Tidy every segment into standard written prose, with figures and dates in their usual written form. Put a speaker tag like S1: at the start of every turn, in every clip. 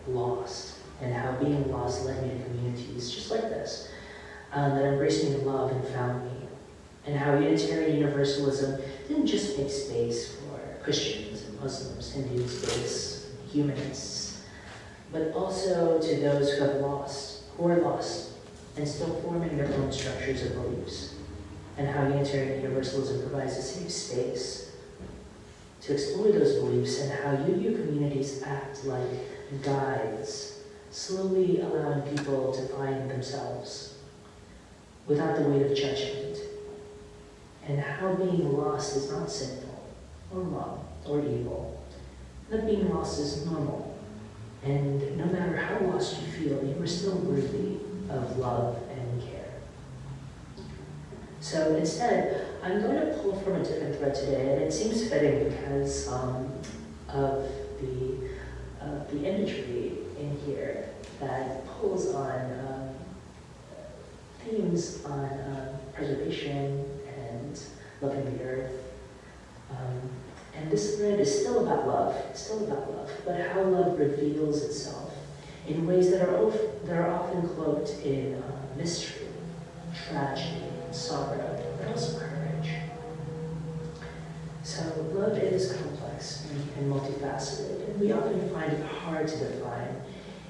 S1: lost, and how being lost led me to communities just like this, that embraced me in love and found me, and how Unitarian Universalism didn't just make space for Christians and Muslims, Hindus, Buddhists, humanists, but also to those who are lost, and still forming their own structures of beliefs, and how Unitarian Universalism provides a safe space to explore those beliefs, and how UU communities act like guides, slowly allowing people to find themselves without the weight of judgment, and how being lost is not sinful, or wrong, or evil, that being lost is normal, and no matter how lost you feel, you are still worthy of love and care. So instead, I'm going to pull from a different thread today, and it seems fitting because of the imagery in here that pulls on themes on preservation and loving the earth. And this thread is still about love, but how love reveals itself in ways that are often cloaked in mystery, tragedy, sorrow, but also courage. So love is complex and multifaceted, and we often find it hard to define,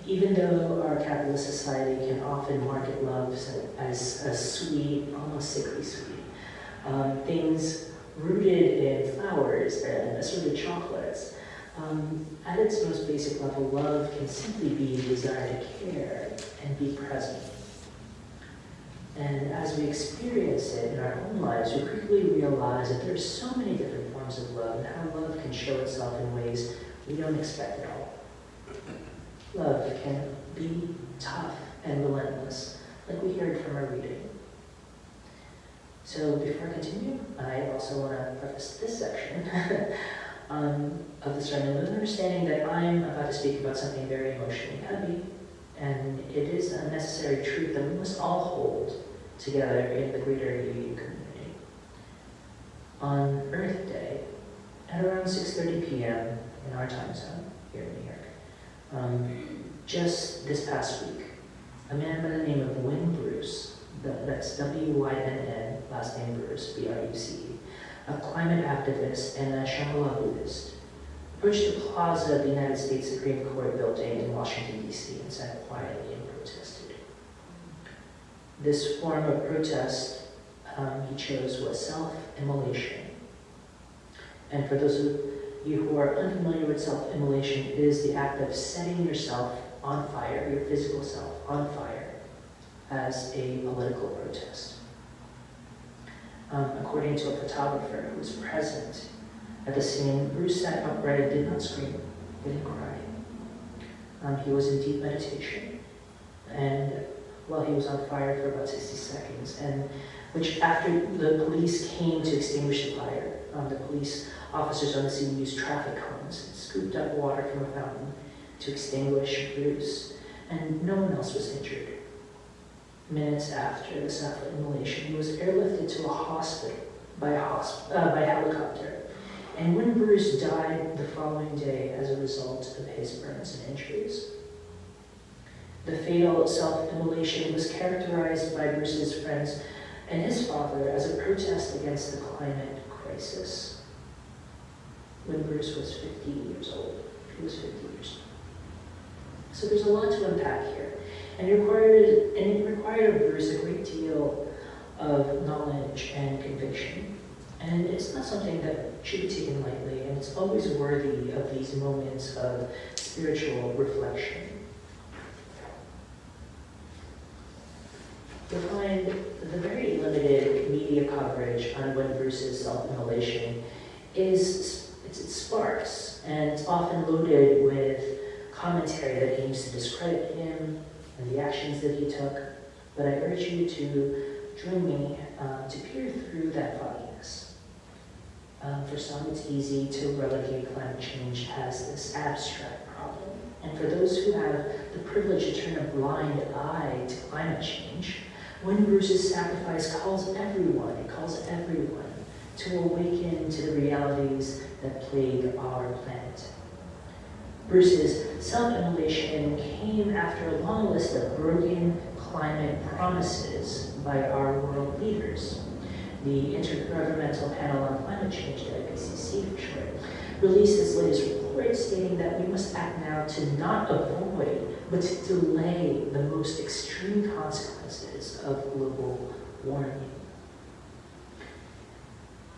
S1: even though our capitalist society can often market love as a sweet, almost sickly sweet. Things rooted in flowers and assorted chocolates. At its most basic level, love can simply be the desire to care and be present. And as we experience it in our own lives, we quickly realize that there's so many different forms of love and how love can show itself in ways we don't expect at all. Love can be tough and relentless, like we heard from our reading. So before I continue, I also want to preface this section of the sermon with understanding that I'm about to speak about something very emotionally heavy, and it is a necessary truth that we must all hold together in the greater UU community. On Earth Day, at around 6:30 p.m. in our time zone here in New York, just this past week, a man by the name of Wynn Bruce, that's W-Y-N-N, last name Bruce, B-R-U-C-E, a climate activist and a Shambhala Buddhist, approached the plaza of the United States Supreme Court building in Washington, D.C. and sat quietly and protested. This form of protest he chose was self-immolation. And for those of you who are unfamiliar with self-immolation, it is the act of setting yourself on fire, your physical self on fire, as a political protest. According to a photographer who was present at the scene, Bruce sat upright and did not scream, he didn't cry. He was in deep meditation, and while he was on fire for about 60 seconds, and which after the police came to extinguish the fire, the police officers on the scene used traffic cones and scooped up water from a fountain to extinguish Bruce, and no one else was injured. Minutes after the self-immolation, he was airlifted to a hospital by helicopter, and when Bruce died the following day as a result of his burns and injuries. The fatal self-immolation was characterized by Bruce's friends and his father as a protest against the climate crisis. When Bruce was 50 years old, he was 50 years old. So there's a lot to unpack here. And it required of Bruce a great deal of knowledge and conviction. And it's not something that should be taken lightly, and it's always worthy of these moments of spiritual reflection. You'll find the very limited media coverage on Wynn Bruce's self-immolation is sparse, and it's often loaded with commentary that aims to discredit him and the actions that he took, but I urge you to join me to peer through that fogginess. For some, it's easy to relegate climate change as this abstract problem, and for those who have the privilege to turn a blind eye to climate change, Wynn Bruce's sacrifice calls everyone to awaken to the realities that plague our planet. Bruce's self-immolation came after a long list of broken climate promises by our world leaders. The Intergovernmental Panel on Climate Change, the IPCC for short, released its latest report stating that we must act now to not avoid, but to delay the most extreme consequences of global warming.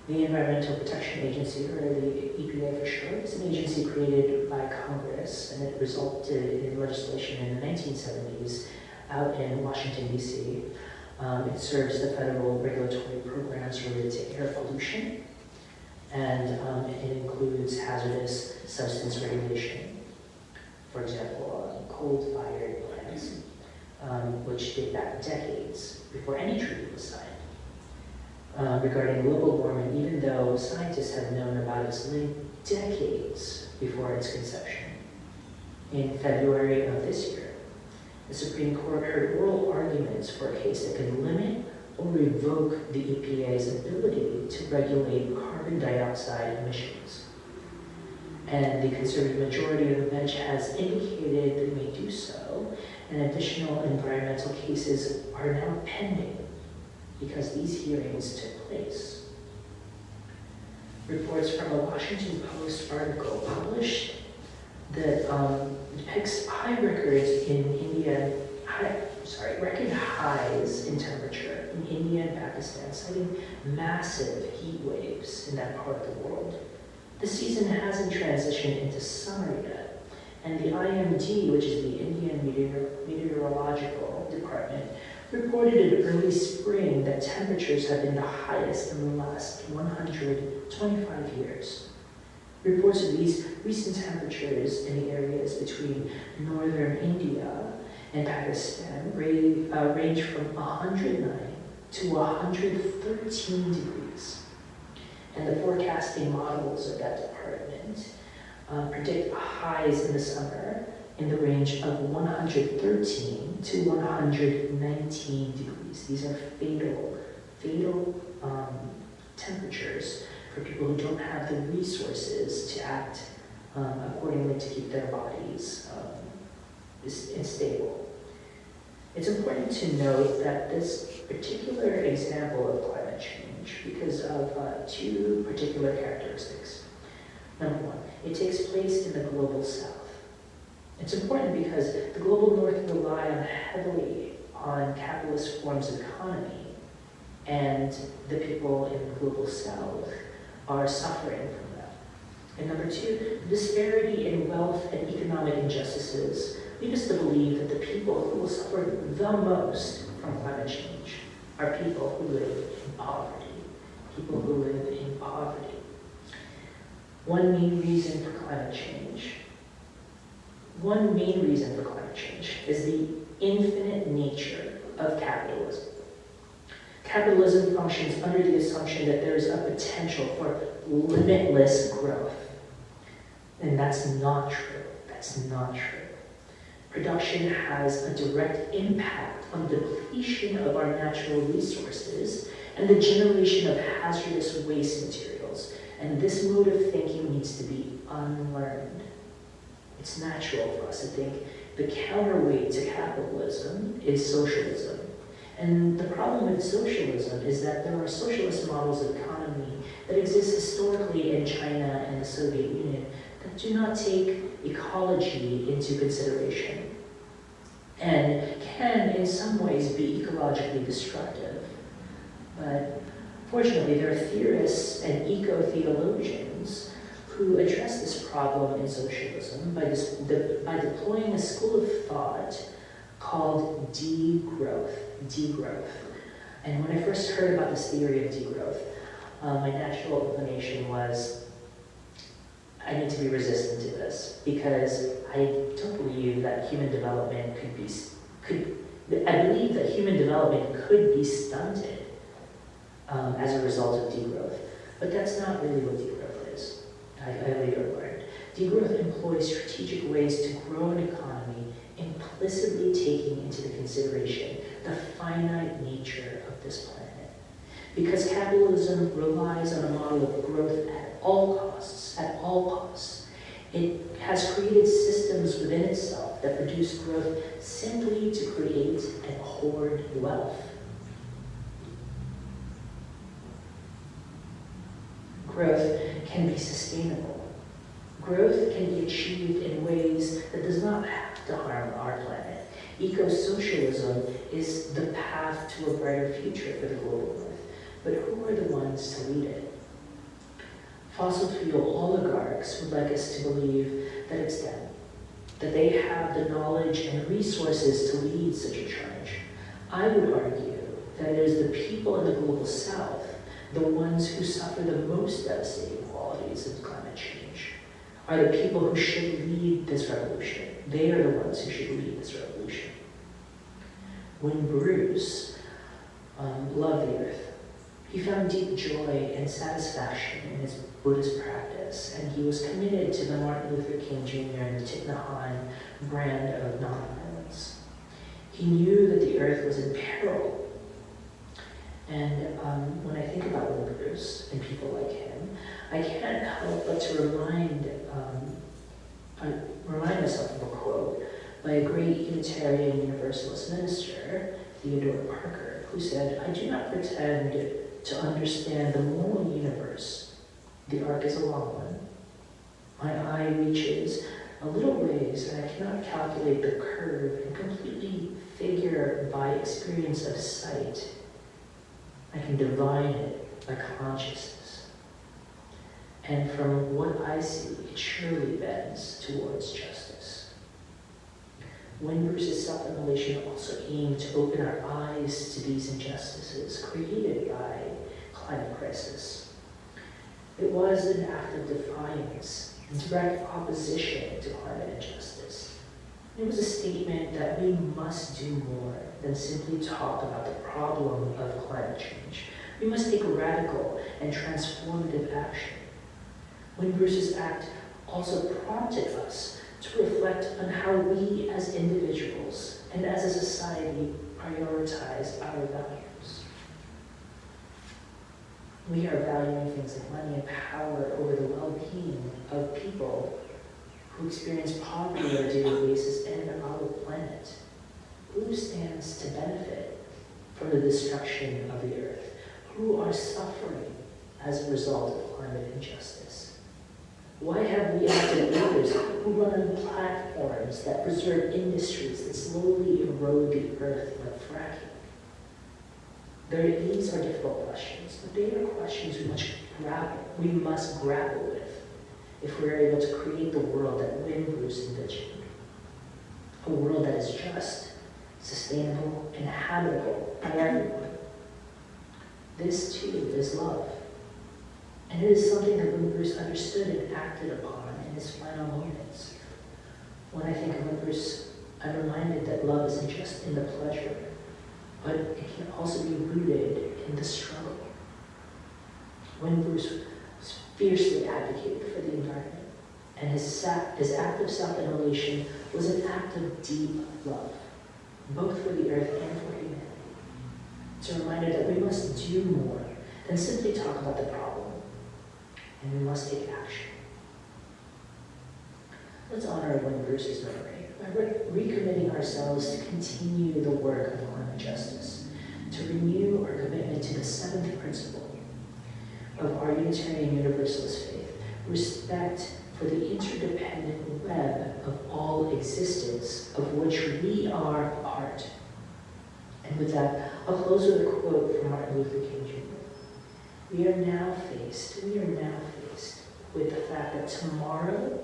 S1: The Environmental Protection Agency, or the EPA for short, is an agency created by Congress, and it resulted in legislation in the 1970s out in Washington, D.C. It serves the federal regulatory programs related to air pollution, and it includes hazardous substance regulation. For example, coal-fired plants, which date back decades before any treaty was signed. Regarding global warming, even though scientists have known about its link decades before its conception. In February of this year, the Supreme Court heard oral arguments for a case that could limit or revoke the EPA's ability to regulate carbon dioxide emissions. And the conservative majority of the bench has indicated they may do so, and additional environmental cases are now pending because these hearings took place. Reports from a Washington Post article published that depicts record highs in temperature in India and Pakistan, citing massive heat waves in that part of the world. The season hasn't transitioned into summer yet, and the IMD, which is the Indian Meteorological Department, reported in early spring that temperatures have been the highest in the last 125 years. Reports of these recent temperatures in the areas between northern India and Pakistan range from 109 to 113 degrees. And the forecasting models of that department predict highs in the summer in the range of 113 to 119 degrees. These are fatal temperatures for people who don't have the resources to act accordingly to keep their bodies stable. It's important to note that this particular example of climate change, because of two particular characteristics. Number one, it takes place in the global south. It's important because the global north rely heavily on capitalist forms of economy, and the people in the global south are suffering from that. And number two, disparity in wealth and economic injustices lead us to believe that the people who will suffer the most from climate change are people who live in poverty. People who live in poverty. One main reason for climate change is the infinite nature of capitalism. Capitalism functions under the assumption that there is a potential for limitless growth. And that's not true. That's not true. Production has a direct impact on the depletion of our natural resources and the generation of hazardous waste materials. And this mode of thinking needs to be unlearned. It's natural for us to think the counterweight to capitalism is socialism. And the problem with socialism is that there are socialist models of economy that exist historically in China and the Soviet Union that do not take ecology into consideration and can in some ways be ecologically destructive. But fortunately, there are theorists and eco-theologians who address this problem in socialism by deploying a school of thought called degrowth. And when I first heard about this theory of degrowth, my natural inclination was, I need to be resistant to this because I don't believe that human development could be stunted as a result of degrowth. But that's not really what degrowth is. I later learned. Degrowth employs strategic ways to grow an economy, implicitly taking into consideration the finite nature of this planet. Because capitalism relies on a model of growth at all costs, it has created systems within itself that produce growth simply to create and hoard wealth. Growth can be sustainable. Growth can be achieved in ways that does not have to harm our planet. Eco-socialism is the path to a brighter future for the global North, but who are the ones to lead it? Fossil fuel oligarchs would like us to believe that it's them, that they have the knowledge and resources to lead such a charge. I would argue that it is the people in the global South, the ones who suffer the most devastating qualities of climate change, are the people who should lead this revolution. They are the ones who should lead this revolution. When Bruce loved the earth, he found deep joy and satisfaction in his Buddhist practice, and he was committed to the Martin Luther King Jr. and the Thich Nhat Hanh brand of nonviolence. He knew that the earth was in peril. And when I think about Will Bruce and people like him, I can't help but to remind myself of a quote by a great Unitarian Universalist minister, Theodore Parker, who said, "I do not pretend to understand the moral universe. The arc is a long one. My eye reaches a little ways, and I cannot calculate the curve and completely figure by experience of sight. I can divine it by consciousness. And from what I see, it surely bends towards justice." When Bruce's self-immolation also aimed to open our eyes to these injustices created by climate crisis, it was an act of defiance and direct opposition to climate injustice. It was a statement that we must do more than simply talk about the problem of climate change. We must take radical and transformative action. When Bruce's act also prompted us to reflect on how we as individuals and as a society prioritize our values. We are valuing things like money and power over the well-being of people who experience poverty on a daily basis and our planet. Who stands to benefit from the destruction of the earth? Who are suffering as a result of climate injustice? Why have we elected leaders who run on platforms that preserve industries that slowly erode the earth like fracking? These are difficult questions, but they are questions we must grapple with if we're able to create the world that Win Bruce envisioned. A world that is just, sustainable, and habitable by everyone. This too is love. And it is something that Win Bruce understood and acted upon in his final moments. When I think of Win Bruce, I'm reminded that love isn't just in the pleasure, but it can also be rooted in the struggle. Win Bruce fiercely advocated for the environment, and his act of self-immolation was an act of deep love, both for the earth and for humanity. It's a reminder that we must do more than simply talk about the problem, and we must take action. Let's honor Win Bruce's memory by recommitting ourselves to continue the work of climate justice, to renew our commitment to the seventh principle of our Unitarian Universalist faith, respect for the interdependent web of all existence of which we are a part. And with that, I'll close with a quote from Martin Luther King Jr. We are now faced with the fact that tomorrow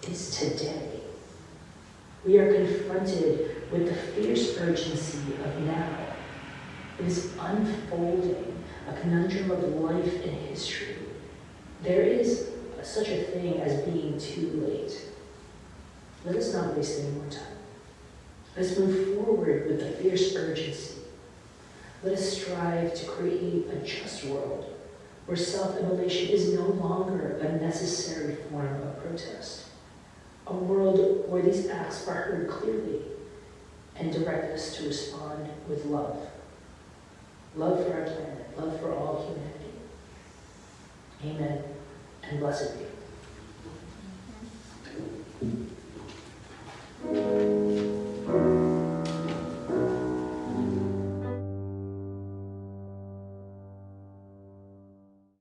S1: is today. We are confronted with the fierce urgency of now. It is unfolding a conundrum of life and history. There is such a thing as being too late. Let us not waste any more time. Let's move forward with the fierce urgency. Let us strive to create a just world where self-immolation is no longer a necessary form of protest. A world where these acts are heard clearly and direct us to respond with love. Love for our planet, love for all humanity. Amen, and blessed be.